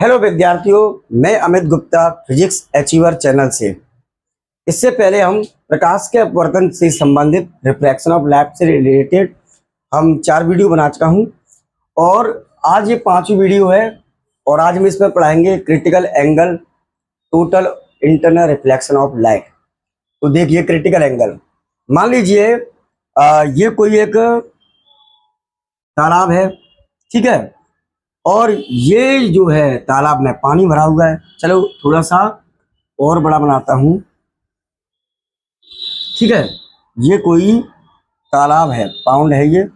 Hello विद्यार्थियों, मैं Amit Gupta physics achiever channel से। इससे पहले हम प्रकाश के अपवर्तन से संबंधित रिफ्रैक्शन ऑफ लाइट से रिलेटेड हम 4 वीडियो बना चुका हूं और आज ये 5वीं वीडियो है और आज हम इसमें पढ़ाएंगे critical angle total internal reflection of light. तो देखिए क्रिटिकल एंगल, मान लीजिए ये कोई एक तालाब है, ठीक है, और ये जो है तालाब में पानी भरा हुआ है। चलो थोड़ा सा और बड़ा बनाता हूँ, ठीक है। ये कोई तालाब है, पाउंड है ये,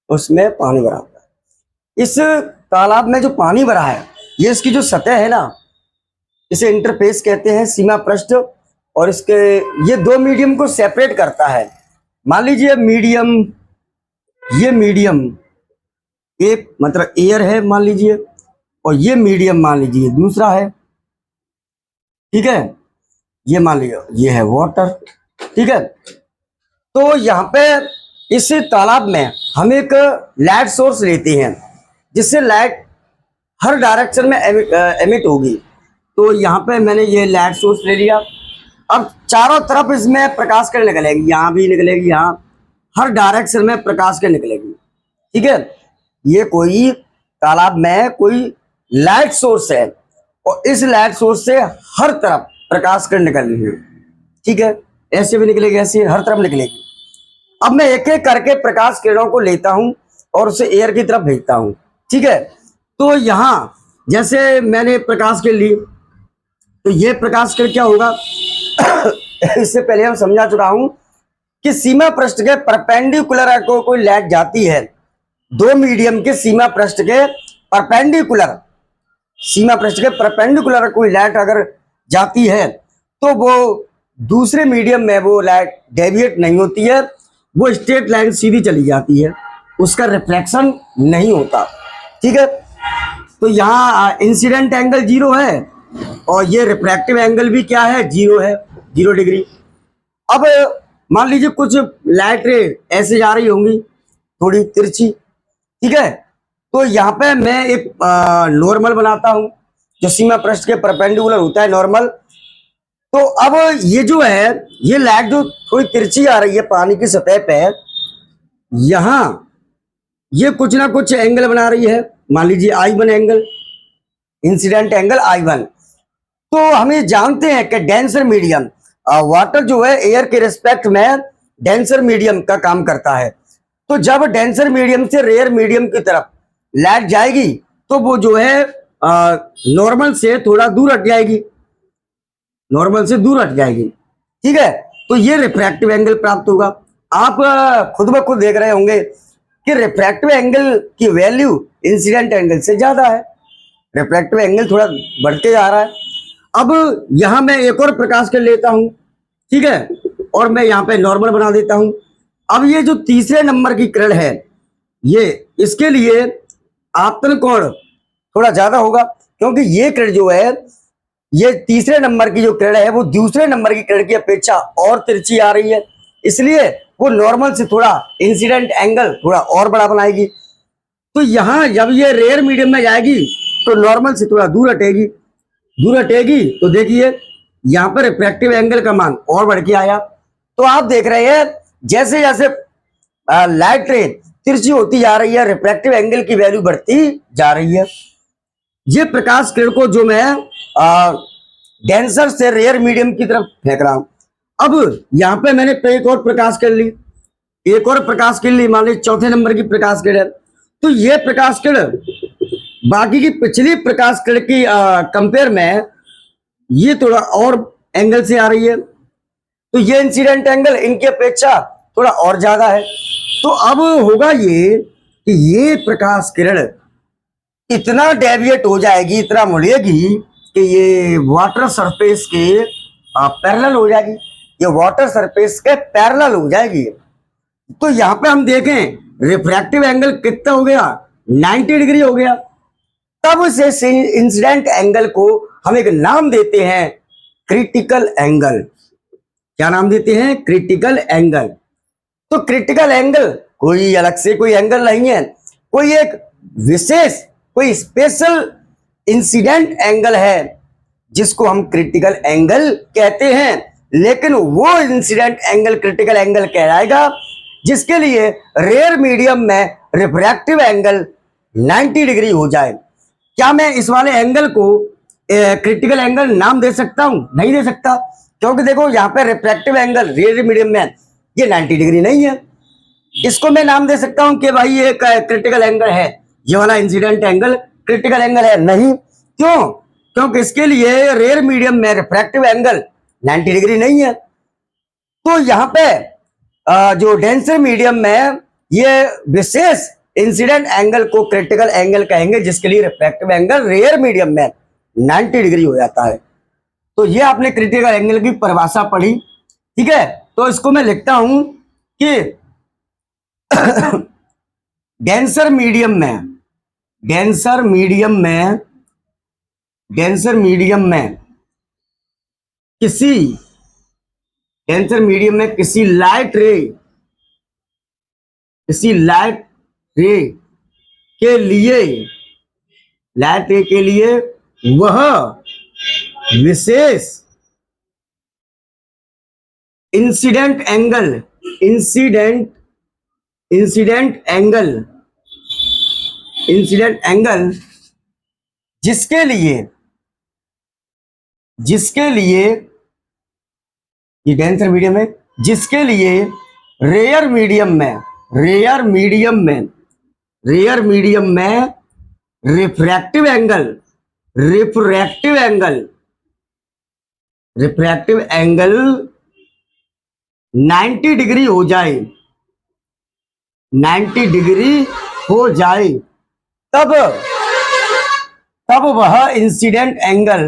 उसमें पानी भरा हुआ है। इस तालाब में जो पानी भरा है, ये इसकी जो सतह है ना, इसे इंटरफेस कहते हैं, सीमा पृष्ठ। और इसके ये 2 मीडियम को सेपरेट करता है। मान लीजिए मीडियम, ये मीडियम एक मतलब एयर है मान लीजिए, और ये मीडियम मान लीजिए दूसरा है, ठीक है। ये मान लीजिए ये है वाटर, ठीक है। तो यहाँ पे इस तालाब में हम एक लाइट सोर्स लेते हैं जिससे लाइट हर डायरेक्शन में एमिट होगी। तो यहाँ पे मैंने ये लाइट सोर्स ले लिया। अब चारों तरफ इसमें प्रकाश किरण निकलेगी, यहाँ भी निकलेगी, यहाँ हर डायरेक्शन में प्रकाश किरण निकलेगी, ठीक है। ये कोई तालाब में कोई लाइट सोर्स है और इस लाइट सोर्स से हर तरफ प्रकाश किरण निकल रही है, ठीक है। ऐसे भी निकलेगी, ऐसे हर तरफ निकलेगी। अब मैं एक एक करके प्रकाश किरणों को लेता हूं और उसे एयर की तरफ भेजता हूं, ठीक है। तो यहां जैसे मैंने प्रकाश किरण ली, तो ये प्रकाश किरण क्या होगा इससे पहले हम समझा चुका हूं कि सीमा पृष्ठ के परपेंडिकुलर को कोई लाइट जाती है, 2 मीडियम के सीमा पृष्ठ के परपेंडिकुलर, सीमा पृष्ठ के परपेंडिकुलर कोई लाइट अगर जाती है तो वो दूसरे मीडियम में वो लाइट डेविएट नहीं होती है, वो स्ट्रेट लाइन सीधी चली जाती है, उसका रिफ्लेक्शन नहीं होता, ठीक है। तो यहाँ इंसिडेंट एंगल 0 है और ये रिफ्रैक्टिव एंगल भी क्या है, 0 है, 0 डिग्री। अब मान लीजिए कुछ लाइट रे ऐसे जा रही होंगी थोड़ी तिरछी, ठीक है। तो यहाँ पे मैं एक नॉर्मल बनाता हूं जो सीमा पृष्ठ के परपेंडिकुलर होता है, नॉर्मल। तो अब ये जो है, ये लाइट जो थोड़ी तिरछी आ रही है पानी की सतह पे, यहां ये कुछ ना कुछ एंगल बना रही है, मान लीजिए I1 angle, incident angle I1। तो हम ये जानते हैं कि डेंसर मीडियम, वाटर जो है एयर के रिस्पेक्ट में डेंसर मीडियम का काम करता है। तो जब डेंसर मीडियम से रेयर मीडियम की तरफ लाइट जाएगी तो वो जो है नॉर्मल से थोड़ा दूर हट जाएगी, नॉर्मल से दूर हट जाएगी, ठीक है। तो ये रिफ्रैक्टिव एंगल प्राप्त होगा। आप खुद ब खुद देख रहे होंगे कि रिफ्रैक्टिव एंगल की वैल्यू इंसिडेंट एंगल से ज्यादा है, रिफ्रैक्टिव एंगल थोड़ा बढ़ते जा रहा है। अब यहां मैं एक और प्रकाश कर लेता हूं, ठीक है, और मैं यहाँ पे नॉर्मल बना देता हूं। अब ये जो तीसरे नंबर की किरण है, ये इसके लिए आपतन कोण थोड़ा ज्यादा होगा, क्योंकि ये किरण जो है, ये तीसरे नंबर की जो किरण है वो दूसरे नंबर की किरण की अपेक्षा और तिरछी आ रही है, इसलिए वो नॉर्मल से थोड़ा इंसिडेंट एंगल थोड़ा और बड़ा बनाएगी। तो यहां जब ये रेयर मीडियम में जाएगी तो नॉर्मल से थोड़ा दूर हटेगी, दूर हटेगी। तो देखिए यहाँ पर रिफ्रैक्टिव एंगल का मान और बढ़ के आया। तो आप देख रहे हैं जैसे जैसे लाइट रे तिरछी होती जा रही है, रिफ्रैक्टिव एंगल की वैल्यू बढ़ती जा रही है। ये प्रकाश किरण को जो मैं डेंसर से रेयर मीडियम की तरफ फेंक रहा हूं। अब यहाँ पे मैंने एक और प्रकाश किरण ली, एक और प्रकाश किरण ली, मान लीजिए चौथे नंबर की प्रकाश किरण। तो ये प्रकाश किरण बाकी की पिछली प्रकाश किरण की कंपेयर में ये थोड़ा और एंगल से आ रही है, तो ये इंसिडेंट एंगल इनकी अपेक्षा थोड़ा और ज्यादा है। तो अब होगा ये कि ये प्रकाश किरण इतना डेविएट हो जाएगी, इतना मुड़ेगी कि ये वाटर सरफेस के पैरेलल हो जाएगी, ये वाटर सरफेस के पैरेलल हो जाएगी। तो यहाँ पे हम देखें रिफ्रैक्टिव एंगल कितना हो गया, 90 डिग्री हो गया। तब से इंसिडेंट एंगल को हम एक नाम देते हैं क्रिटिकल एंगल। क्या नाम देते हैं, क्रिटिकल एंगल। तो क्रिटिकल एंगल कोई अलग से कोई एंगल नहीं है, कोई एक विशेष, कोई स्पेशल इंसिडेंट एंगल है जिसको हम क्रिटिकल एंगल कहते हैं, लेकिन वो इंसिडेंट एंगल क्रिटिकल एंगल कहलाएगा जिसके लिए रेयर मीडियम में रिफ्रैक्टिव एंगल 90 डिग्री हो जाए। क्या मैं इस वाले एंगल को क्रिटिकल एंगल नाम दे सकता हूं? नहीं दे सकता, क्योंकि देखो यहाँ पे रिफ्रैक्टिव एंगल रेयर मीडियम में ये 90 डिग्री नहीं है। इसको मैं नाम दे सकता हूं कि भाई ये क्रिटिकल एंगल है, ये वाला इंसिडेंट एंगल क्रिटिकल एंगल है? नहीं। क्यों? क्योंकि इसके लिए रेयर मीडियम में रिफ्रैक्टिव एंगल 90 डिग्री नहीं है। तो यहाँ पे जो डेंसर मीडियम में ये विशेष इंसिडेंट एंगल को क्रिटिकल एंगल कहेंगे जिसके लिए रिफ्रैक्टिव एंगल रेयर मीडियम में 90 डिग्री हो जाता है। तो ये आपने क्रिटिकल एंगल की परिभाषा पढ़ी, ठीक है। तो इसको मैं लिखता हूं कि डेंसर मीडियम में किसी लाइट रे के लिए वह विशेष इंसिडेंट एंगल जिसके लिए ये डेंसर मीडियम है, जिसके लिए रेयर मीडियम में रिफ्रैक्टिव एंगल 90 डिग्री हो जाए, 90 डिग्री हो जाए, तब वह इंसिडेंट एंगल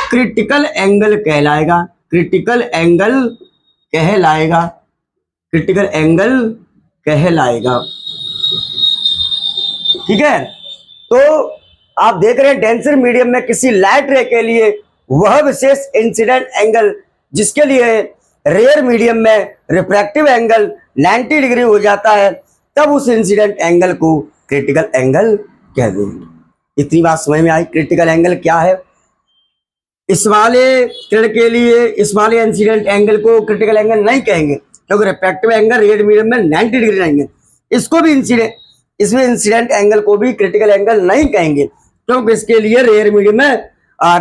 क्रिटिकल एंगल कहलाएगा। ठीक है। तो आप देख रहे हैं डेंसर मीडियम में किसी लाइट रे के लिए वह विशेष इंसिडेंट एंगल जिसके लिए रेयर मीडियम में रिफ्रैक्टिव एंगल 90 डिग्री हो जाता है, तब उस इंसिडेंट एंगल को क्रिटिकल एंगल कह देंगे। इतनी बात समझ में आई? क्रिटिकल एंगल क्या है? इस वाले किरण के लिए इस वाले इंसिडेंट एंगल को क्रिटिकल एंगल नहीं कहेंगे क्योंकि रिफ्रैक्टिव एंगल रेयर मीडियम में 90 डिग्री नहीं है। इसको भी इसमें इंसिडेंट एंगल को भी क्रिटिकल एंगल नहीं कहेंगे क्योंकि इसके लिए रेयर मीडियम में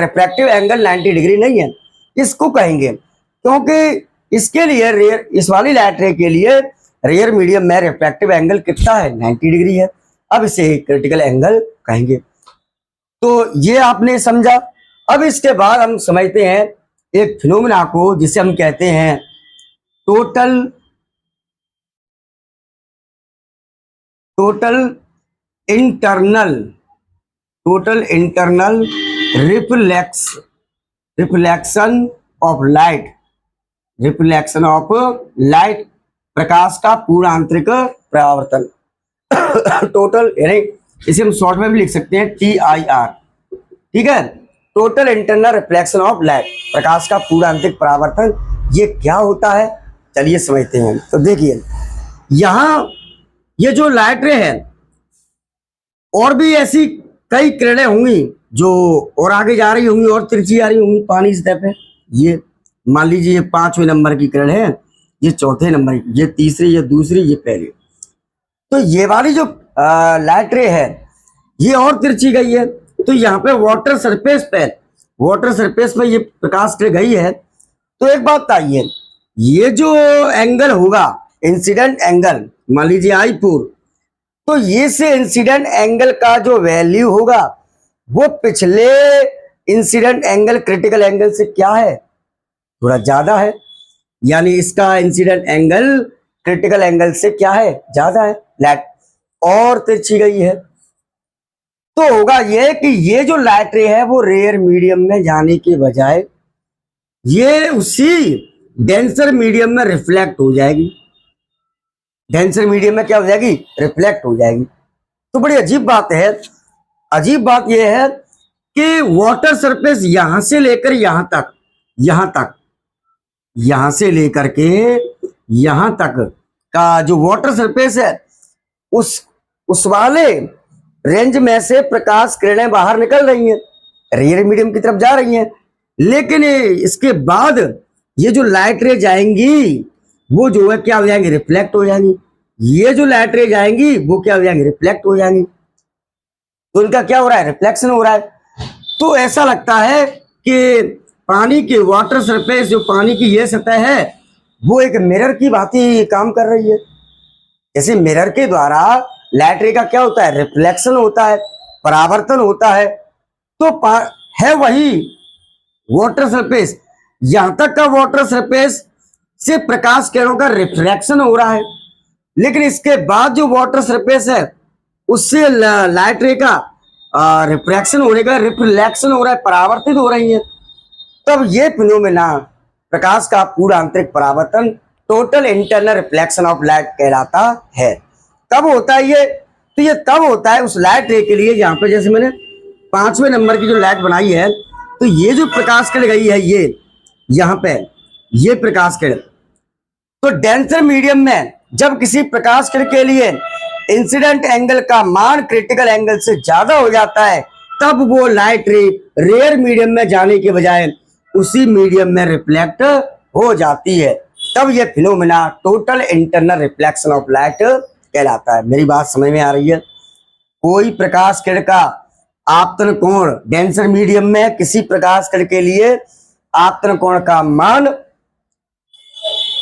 रिफ्रैक्टिव एंगल 90 डिग्री नहीं है। इसको कहेंगे क्योंकि इसके लिए इस वाली लाइट रे के लिए रेयर मीडियम में रिफ्रैक्टिव एंगल कितना है? 90 डिग्री है। अब इसे क्रिटिकल एंगल कहेंगे। तो ये आपने समझा। अब इसके बाद हम समझते हैं एक फिनोमेना को जिसे हम कहते हैं total internal reflection of light, प्रकाश का पूर्ण आंतरिक परावर्तन। टोटल यानी इसे हम शॉर्ट में भी लिख सकते हैं TIR, ठीक है। Total internal reflection of light, प्रकाश का पूर्ण आंतरिक परावर्तन, ये क्या होता है चलिए समझते हैं। तो देखिए यहाँ ये जो लाइट रे है और भी ऐसी कई किरणें होंगी जो और आगे जा रही होंगी और तिरछी आ रही होंगी पानी सतह पे। ये मान लीजिए ये 5वें नंबर की किरण है, ये 4थे नंबर की, ये तीसरी, ये दूसरी, ये पहली। तो ये वाली जो लाइट रे है ये और तिरछी गई है। तो यहाँ पे वाटर सरफेस पे ये प्रकाश किरण गई है। तो एक बात बताइए, ये जो एंगल होगा इंसिडेंट एंगल, मान लीजिए I4, तो ये से इंसिडेंट एंगल का जो वैल्यू होगा वो पिछले इंसिडेंट एंगल क्रिटिकल एंगल से क्या है? थोड़ा ज्यादा है। यानी इसका इंसिडेंट एंगल क्रिटिकल एंगल से क्या है? ज्यादा है। लाइट और तिरछी गई है। तो होगा ये कि ये जो लाइट रे है वो रेयर मीडियम में जाने के बजाय ये उसी डेंसर मीडियम में रिफ्लेक्ट हो जाएगी। डेंसर मीडियम में क्या हो जाएगी? रिफ्लेक्ट हो जाएगी। तो बड़ी अजीब बात है। अजीब बात यह है कि वाटर सरफेस यहां से लेकर यहां तक, यहां से लेकर के यहां तक का जो वाटर सरफेस है उस वाले रेंज में से प्रकाश किरणें बाहर निकल रही हैं, रेयर मीडियम की तरफ जा रही हैं। लेकिन इसके बाद ये जो लाइट रे जाएंगी वो जो है क्या हो जाएंगी, रिफ्लेक्ट हो जाएंगी। ये जो लाइट रे जाएंगी वो क्या हो जाएंगी, रिफ्लेक्ट हो जाएंगी। तो इनका क्या हो रहा है, रिफ्लेक्शन हो रहा है। तो ऐसा लगता है कि पानी के वाटर सरफेस, जो पानी की ये सतह है, वो एक मिरर की भांति काम कर रही है। जैसे मिरर के द्वारा लाइट रे का क्या होता है, रिफ्लेक्शन होता है, परावर्तन होता है। तो है वही वाटर सरफेस, यहां तक का वाटर सरफेस से प्रकाश किरणों का रिफ्लेक्शन हो रहा है, लेकिन इसके बाद जो वाटर सरफेस है उससे लाइट रे का रिफ्लेक्शन होने का रिफ्लेक्शन हो रहा है, परावर्तित हो रही है। तब ये फिनोमेना प्रकाश का पूरा आंतरिक परावर्तन, total internal reflection of light कहलाता है। कब होता है ये, तो ये तब होता है उस लाइट रे के लिए यहाँ पे, जैसे मैंने 5वें नंबर की जो लाइट बनाई है, तो ये जो प्रकाश किरण गई है, ये यहाँ पे ये प्रकाश किरण, तो डेंसर मीडियम में जब किसी प्रकाश किरण के लिए इंसिडेंट एंगल का मान क्रिटिकल एंगल से ज्यादा हो जाता है, तब वो लाइट रे रेयर मीडियम में जाने के बजाय उसी मीडियम में रिफ्लेक्ट हो जाती है। तब ये phenomena total internal reflection of light कहलाता है। मेरी बात समझ में आ रही है? कोई प्रकाश किरण का आपतन कोण डेंसर मीडियम में किसी प्रकाश किरण के लिए आपतन कोण का मान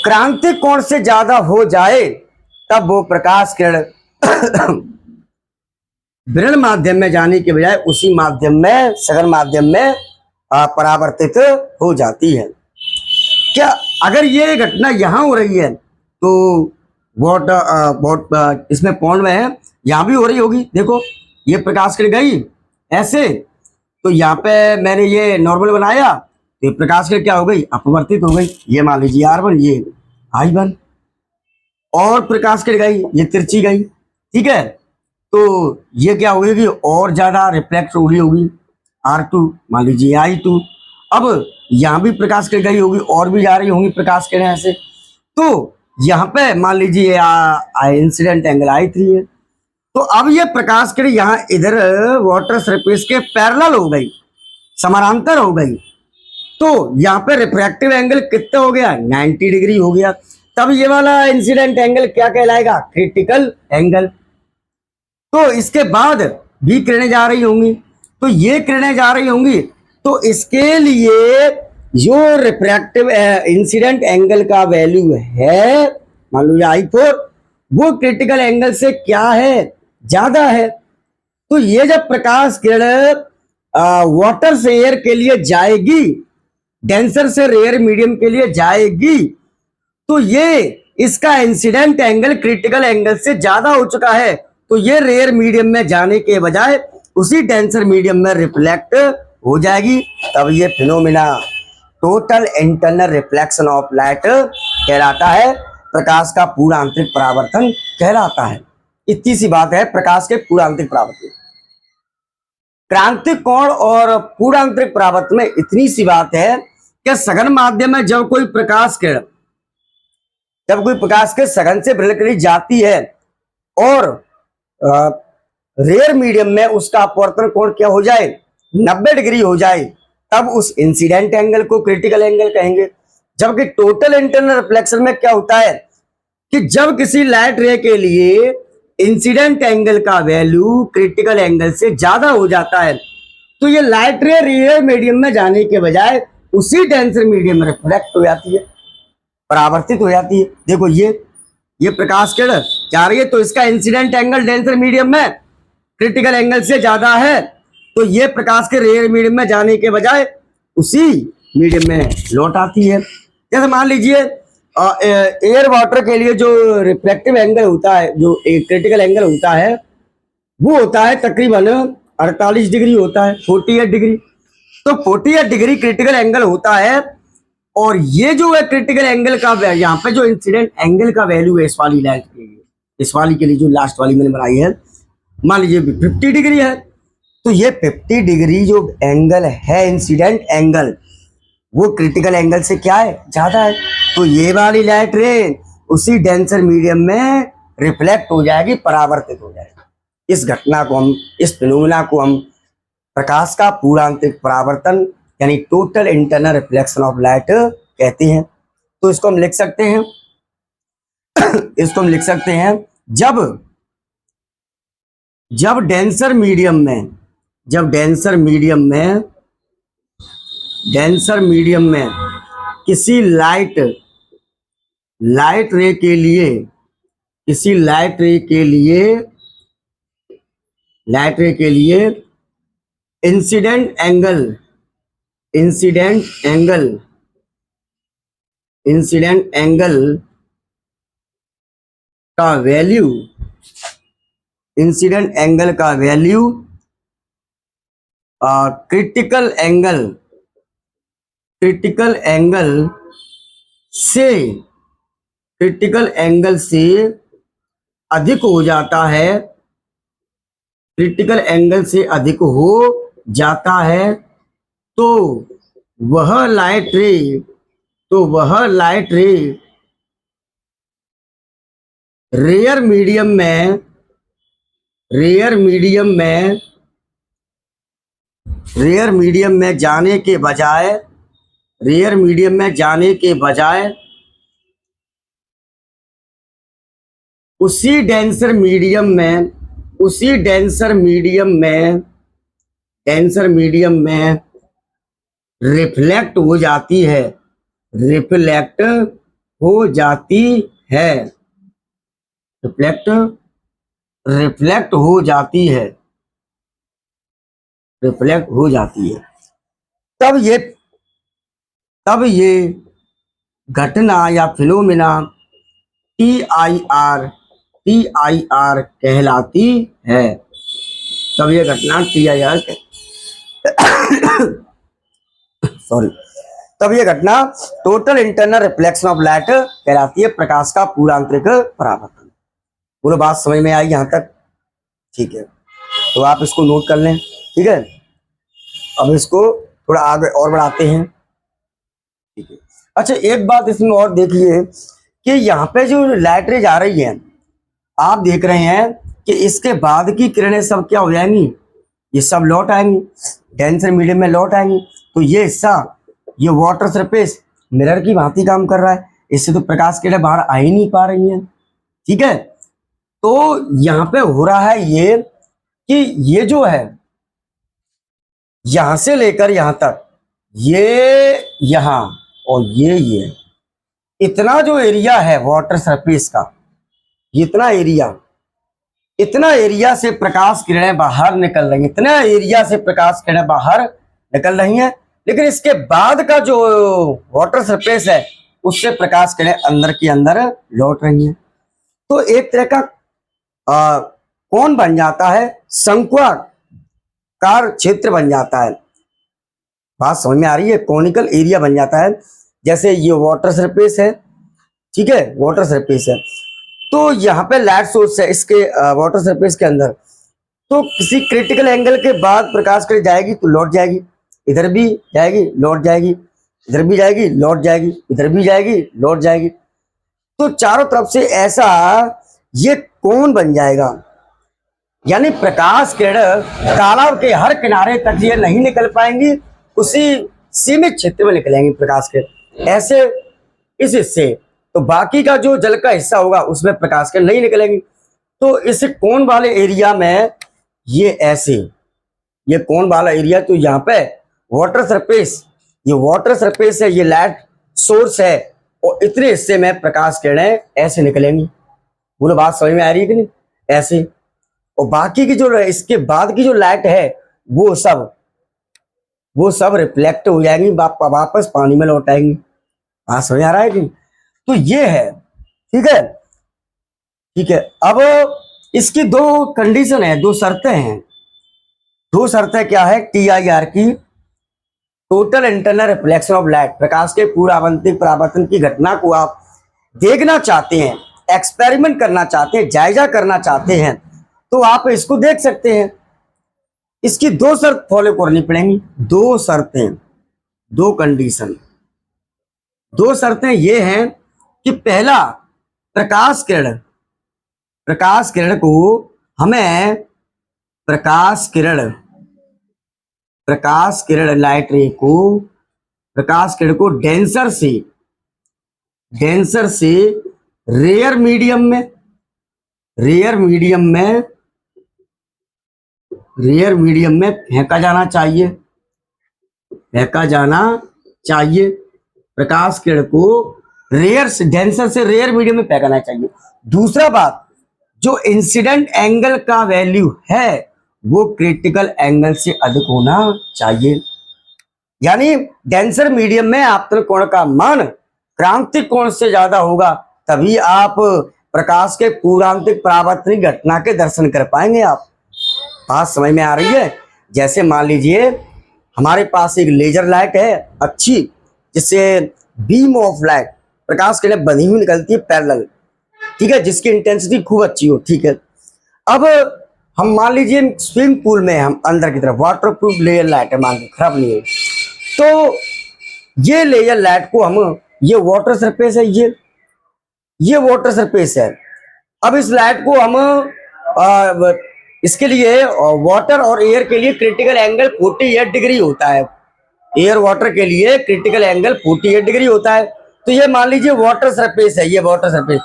क्रांतिक कोण से ज्यादा हो जाए, तब वो प्रकाश किरण विरल माध्यम में जाने के बजाय उसी माध्यम में, सघन माध्यम में परावर्तित हो जाती है। क्या अगर ये घटना यहां हो रही है तो बहुत इसमें पौंड में है, यहां भी हो रही होगी। देखो ये प्रकाश किरण गई ऐसे, तो यहाँ पे मैंने ये नॉर्मल बनाया, तो प्रकाश किरण क्या हो गई, अपवर्तित हो गई। ये मान लीजिए R1, ये I1, और प्रकाश किरण गई, ये तिरछी गई, ठीक है। तो ये क्या होगी, और ज्यादा रिफ्लेक्ट हो रही होगी, R2 मान लीजिए I2। अब यहाँ भी प्रकाश किरण गई होगी, और भी जा रही होंगी प्रकाश किरण ऐसे। तो यहाँ पे मान लीजिए इंसिडेंट एंगल I3 है। तो अब ये प्रकाश किरण यहाँ इधर वाटर सरफेस के पैरेलल हो गई, समानांतर हो गई। तो यहाँ पे रिफ्रैक्टिव एंगल कितना हो गया, 90 डिग्री हो गया। तब ये वाला इंसिडेंट एंगल क्या कहलाएगा, क्रिटिकल एंगल। तो इसके बाद भी किरणें जा रही होंगी, तो ये किरणें जा रही होंगी, तो इसके लिए जो रिफ्रैक्टिव इंसिडेंट एंगल का वैल्यू है, मान लो I4, वो क्रिटिकल एंगल से क्या है, ज्यादा है। तो ये जब प्रकाश किरण वाटर से एयर के लिए जाएगी, डेंसर से रेयर मीडियम के लिए जाएगी, तो ये इसका इंसिडेंट एंगल क्रिटिकल एंगल से ज्यादा हो चुका है। तो ये रेयर मीडियम में जाने के बजाय उसी डेंसर मीडियम में रिफ्लेक्ट हो जाएगी। तब ये phenomena total internal reflection of light कहलाता है, प्रकाश का पूरा आंतरिक परावर्तन कहलाता है। इतनी सी बात है प्रकाश के पूरा आंतरिक परावर्तन। क्रांतिक कोण और पूरा आंतरिक परावर्तन में इतनी सी बात है कि सघन माध्यम में जब कोई प्रकाश किरण, जब कोई प्रकाश के सघन से विरल किरण जाती है और रेयर मीडियम में उसका अपवर्तन कोण क्या हो जाए, 90 डिग्री हो जाए, तब उस इंसिडेंट एंगल को क्रिटिकल एंगल कहेंगे। जबकि टोटल इंटरनल रिफ्लेक्शन में क्या होता है कि जब किसी लाइट रे के लिए इंसिडेंट एंगल का वैल्यू क्रिटिकल एंगल से ज्यादा हो जाता है, तो ये लाइट रे रेयर मीडियम में जाने के बजाय उसी डेंसर मीडियम में रिफ्लेक्ट हो जाती है, परावर्तित हो जाती है। देखो ये प्रकाश किरण जा रही है, तो इसका इंसिडेंट एंगल डेंसर मीडियम में क्रिटिकल एंगल से ज्यादा है, तो ये प्रकाश के रेयर मीडियम में जाने के बजाय उसी मीडियम में लौट आती है। जैसे मान लीजिए एयर वाटर के लिए जो रिफ्लेक्टिव एंगल होता है, जो एक क्रिटिकल एंगल होता है, वो होता है तकरीबन 48 डिग्री होता है, 48 डिग्री। तो 48 डिग्री क्रिटिकल एंगल होता है, और ये जो है क्रिटिकल एंगल का यहाँ पे जो इंसिडेंट एंगल का वैल्यू है इस वाली लाइट के लिए, इस वाली के लिए जो लास्ट वाली मैंने बनाई है, मान लीजिए 50 डिग्री है, तो ये 50 डिग्री जो एंगल है इंसिडेंट एंगल, वो क्रिटिकल एंगल से क्या है, ज्यादा है। तो ये वाली लाइट रे उसी डेंसर मीडियम में रिफ्लेक्ट हो जाएगी, परावर्तित हो जाएगी। इस घटना को हम, इस फिनोमेना को हम प्रकाश का पूर्णांतरिक परावर्तन यानी total internal reflection of light कहते हैं। तो इसको हम लिख सकते हैं इसको हम लिख सकते हैं जब डेंसर मीडियम में किसी लाइट रे के लिए इंसिडेंट एंगल का वैल्यू क्रिटिकल एंगल से अधिक हो जाता है, तो वह लाइट रे रेयर मीडियम में जाने के बजाय उसी डेंसर मीडियम में रिफ्लेक्ट हो जाती है रिफ्लेक्ट हो जाती है। तब ये घटना या फिनोमेना TIR कहलाती है। तब ये घटना TIR total internal reflection of light कहलाती है, प्रकाश का पूर्णांतरिक परावर्तन। पूरी बात समझ में आई यहाँ तक? ठीक है, तो आप इसको नोट कर लें। ठीक है, अब इसको थोड़ा आगे और बढ़ाते हैं। ठीक है, अच्छा एक बात इसमें और देखिए कि यहाँ पे जो लाइट रेज आ रही है, आप देख रहे हैं कि इसके बाद की किरणें सब क्या हो जाएंगी, ये सब लौट आएंगी, डेंसर मीडियम में लौट आएंगी। तो ये हिस्सा, ये वाटर सरफेस मिरर की भांति काम कर रहा है, इससे तो प्रकाश किरणें बाहर आ ही नहीं पा रही हैं। ठीक है, तो यहाँ पे हो रहा है ये कि ये जो है यहां से लेकर यहां तक, ये यहां और ये इतना जो एरिया है वाटर सरफेस का, इतना एरिया से प्रकाश किरणें बाहर निकल रही हैं, लेकिन इसके बाद का जो वाटर सरफेस है उससे प्रकाश किरणें अंदर के अंदर लौट रही हैं। तो एक तरह का कौन बन जाता है, शंक्वाकार क्षेत्र बन जाता है। बात समझ में आ रही है? कॉनिकल एरिया बन जाता है। जैसे ये वाटर सरफेस है, ठीक है, वाटर सरफेस है, तो यहाँ पे लाइट सोर्स है इसके वाटर सरफेस के अंदर, तो किसी क्रिटिकल एंगल के बाद प्रकाश किरण जाएगी तो लौट जाएगी, इधर भी जाएगी लौट जाएगी, इधर भी जाएगी लौट जाएगी, इधर भी जाएगी लौट जाएगी। तो चारों तरफ से ऐसा ये कोन बन जाएगा, यानी प्रकाश किरण तालाब के हर किनारे तक ये नहीं निकल पाएंगी, उसी सीमित क्षेत्र में निकलेंगी प्रकाश किरण ऐसे इस हिस्से। तो बाकी का जो जल का हिस्सा होगा उसमें प्रकाश किरण नहीं निकलेंगी। तो इस कोन वाले एरिया में ये ऐसे, ये कोन वाला एरिया, तो यहाँ पे वाटर सरफेस, ये वाटर सरफेस है, ये लाइट सोर्स है, और इतने हिस्से में प्रकाश किरणें ऐसे निकलेंगी। बोलो बात समझ में आ रही है कि नहीं? ऐसे, और बाकी की जो इसके बाद की जो लाइट है वो सब रिफ्लेक्ट हो जाएंगी, वापस पानी में लौट आएंगी। हाँ समझ आ रहा है कि? तो ये है, ठीक है, ठीक है। अब इसकी दो कंडीशन है, दो शर्तें हैं। दो शर्तें क्या है TIR की, total internal reflection of light, प्रकाश के पूर्वांतरिक परावर्तन की घटना को आप देखना चाहते हैं, एक्सपेरिमेंट करना चाहते हैं, जायजा करना चाहते हैं, तो आप इसको देख सकते हैं। इसकी दो शर्त फॉलो करनी पड़ेंगी, दो शर्तें, दो कंडीशन। दो शर्तें ये हैं कि पहला, प्रकाश किरण को हमें प्रकाश किरण लाइट रे को प्रकाश किरण को डेंसर से रेयर मीडियम में फेंका जाना चाहिए। प्रकाश किरण को डेंसर से रेयर मीडियम में फेंकाना चाहिए। दूसरा बात, जो इंसिडेंट एंगल का वैल्यू है वो क्रिटिकल एंगल से अधिक होना चाहिए। यानी डेंसर मीडियम में आपतन कोण का मान क्रांतिक कोण से ज्यादा होगा, तभी आप प्रकाश के पूर्वांतिक परावर्तनिक घटना के दर्शन कर पाएंगे। आप बात समझ में आ रही है? जैसे मान लीजिए हमारे पास एक लेजर लाइट है अच्छी, जिससे बीम ऑफ लाइट प्रकाश किरण बनी हुई निकलती है पैरेलल, ठीक है, जिसकी इंटेंसिटी खूब अच्छी हो, ठीक है। अब हम मान लीजिए स्विमिंग पूल में हम अंदर की तरफ वाटर प्रूफ लेयर लाइट है, मान लो खराब नहीं है, तो ये लेयर लाइट को हम, ये वाटर सरफेस है, ये वाटर सरफेस है। अब इस लाइट को हम इसके लिए वाटर और एयर के लिए क्रिटिकल एंगल 48 डिग्री होता है। एयर वाटर के लिए क्रिटिकल एंगल 48 डिग्री होता है। तो ये मान लीजिए वाटर सरफेस है, ये वाटर सरफेस,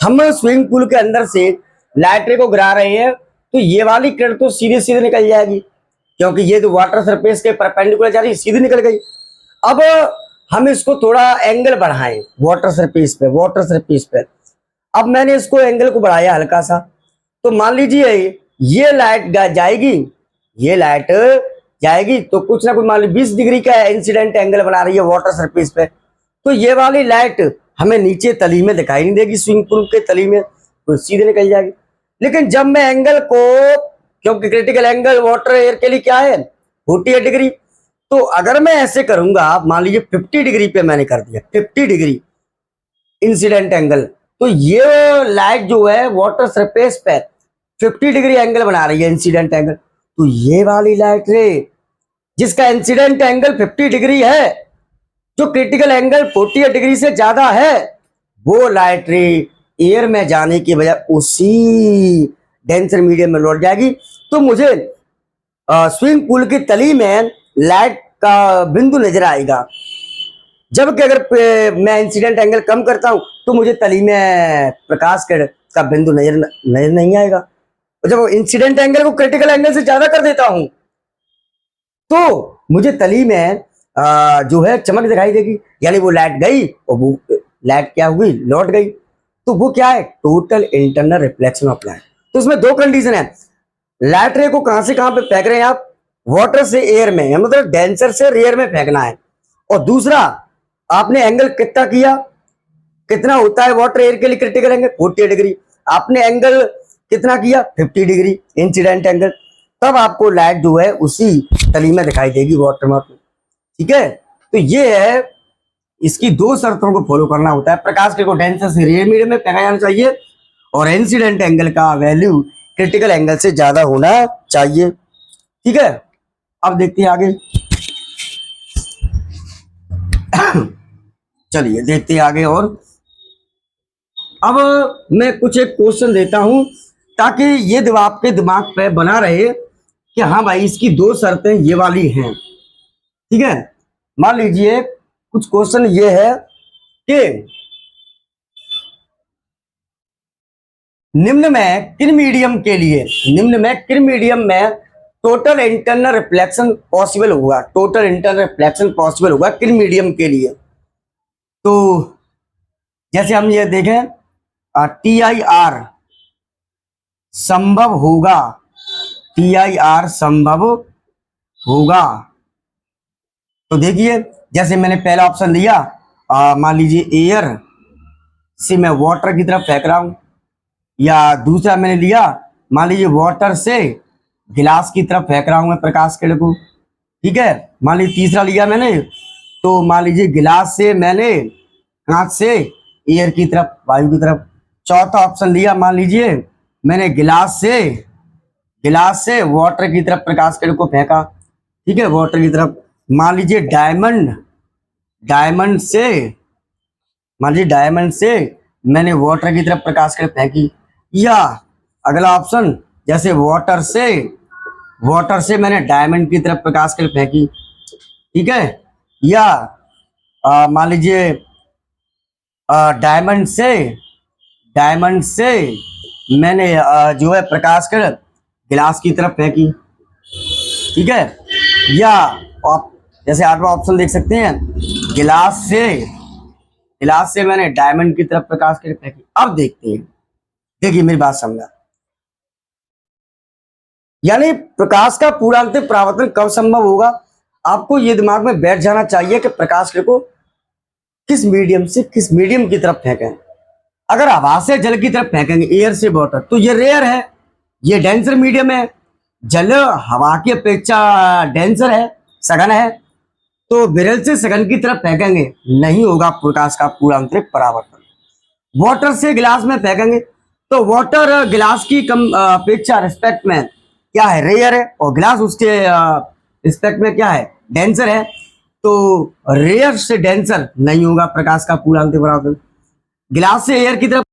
हम स्विमिंग पूल के अंदर से लाइट रे को गिरा रहे हैं, तो ये वाली किरण तो सीधे सीधे निकल जाएगी, क्योंकि ये तो वाटर सरफेस के परपेंडिकुलर जा रही है, सीधी निकल गई। अब हम इसको थोड़ा एंगल बढ़ाएं वाटर सरफेस पे। अब मैंने इसको एंगल को बढ़ाया हल्का सा, तो मान लीजिए ये लाइट जाएगी तो कुछ ना कुछ मान लीजिए 20 डिग्री का इंसिडेंट एंगल बना रही है वाटर सरफेस पे, तो ये वाली लाइट हमें नीचे तली में दिखाई नहीं देगी, स्विमिंग पूल के तली में, तो सीधे निकल जाएगी। लेकिन जब मैं एंगल को, क्योंकि क्रिटिकल एंगल वाटर एयर के लिए क्या है 48 डिग्री, तो अगर मैं ऐसे करूंगा, मान लीजिए 50 डिग्री पे मैंने कर दिया, 50 डिग्री इंसिडेंट एंगल, तो ये लाइट जो है वाटर सरफेस पे 50 डिग्री एंगल बना रही है इंसिडेंट एंगल। तो ये वाली लाइट रे जिसका इंसिडेंट एंगल 50 डिग्री है, जो क्रिटिकल एंगल 48 डिग्री से ज्यादा है, वो लाइट रे एयर में जाने की बजाय उसी डेंसर मीडियम में लौट जाएगी। तो मुझे स्विमिंग पूल की तली में लाइट का बिंदु नजर आएगा, जबकि अगर मैं इंसिडेंट एंगल कम करता हूं तो मुझे तली में प्रकाश का बिंदु नजर नहीं आएगा। और जब इंसिडेंट एंगल को क्रिटिकल एंगल से ज्यादा कर देता हूं तो मुझे तली में जो है चमक दिखाई देगी, यानी वो लाइट गई और वो लाइट क्या हुई, लौट गई। तो वो क्या है, total internal reflection of light. तो उसमें दो कंडीशन है, लाइट रे को कहां से कहां पे फेंक रहे हैं आप, वाटर से एयर में, मतलब डेंसर से रेयर में फेंकना है। और दूसरा, आपने एंगल कितना किया, कितना होता है वाटर एयर के लिए क्रिटिकल एंगल 48 डिग्री, आपने एंगल कितना किया 50 डिग्री इंसिडेंट एंगल, तब आपको लाइट जो है उसी तली में दिखाई देगी वाटर में, ठीक है। तो ये है, इसकी दो शर्तों को फॉलो करना होता है। प्रकाश के को डेंसर से रेयर मीडियम में फेंका जाना चाहिए और इंसिडेंट एंगल का वैल्यू क्रिटिकल एंगल से ज्यादा होना चाहिए, ठीक है। अब देखते हैं आगे, चलिए देखते हैं आगे। और अब मैं कुछ एक क्वेश्चन देता हूं ताकि ये आपके दिमाग पे बना रहे कि हाँ भाई इसकी दो शर्तें ये वाली हैं, ठीक है। मान लीजिए कुछ क्वेश्चन ये है कि निम्न में किन मीडियम में टोटल इंटरनल रिफ्लेक्शन पॉसिबल होगा, किन मीडियम के लिए। तो जैसे हम ये देखें TIR संभव होगा, तो देखिए जैसे मैंने पहला ऑप्शन दिया, मान लीजिए एयर से मैं वाटर की तरफ फेंक रहा हूं, या दूसरा मैंने लिया मान लीजिए वाटर से गिलास की तरफ फेंक रहा हूं मैं प्रकाश किरण को, ठीक है। मान लीजिए तीसरा लिया मैंने, तो मान लीजिए गिलास से मैंने कांच से एयर की तरफ, वायु की तरफ। चौथा ऑप्शन लिया, मान लीजिए मैंने गिलास से वाटर की तरफ प्रकाश किरण को फेंका, ठीक है, वाटर की तरफ। मान लीजिए डायमंड से मैंने वाटर की तरफ प्रकाश किरण फेंकी, या अगला ऑप्शन जैसे वाटर से मैंने डायमंड की तरफ प्रकाश किरण फेंकी, ठीक है, या मान लीजिए डायमंड से मैंने जो है प्रकाश किरण गिलास की तरफ फेंकी, ठीक है, या आप जैसे आठवां ऑप्शन देख सकते हैं, गिलास से मैंने डायमंड की तरफ प्रकाश किरण फेंकी। अब देखते हैं, देखिए मेरी बात समझा, यानी प्रकाश का पूर्णांक परावर्तन कब संभव होगा। आपको ये दिमाग में बैठ जाना चाहिए कि प्रकाश किरण को किस मीडियम की तरफ फेंकें। अगर हवा से जल की तरफ फेंकेंगे, एयर से वाटर, तो ये रेयर है, ये डेंसर मीडियम है, जल हवा की अपेक्षा डेंसर है, सघन है, तो विरल से सघन की तरफ फेंकेंगे, नहीं होगा प्रकाश का पूर्णांतरिक परावर्तन। वाटर से गिलास में फेंकेंगे तो वाटर गिलास की कम अपेक्षा रिस्पेक्ट में क्या है, रेयर है, और गिलास उसके रिस्पेक्ट में क्या है, डेंसर है, तो रेयर से डेंसर नहीं होगा प्रकाश का पूर्णांतरिक परावर्तन। गिलास से एयर की तरफ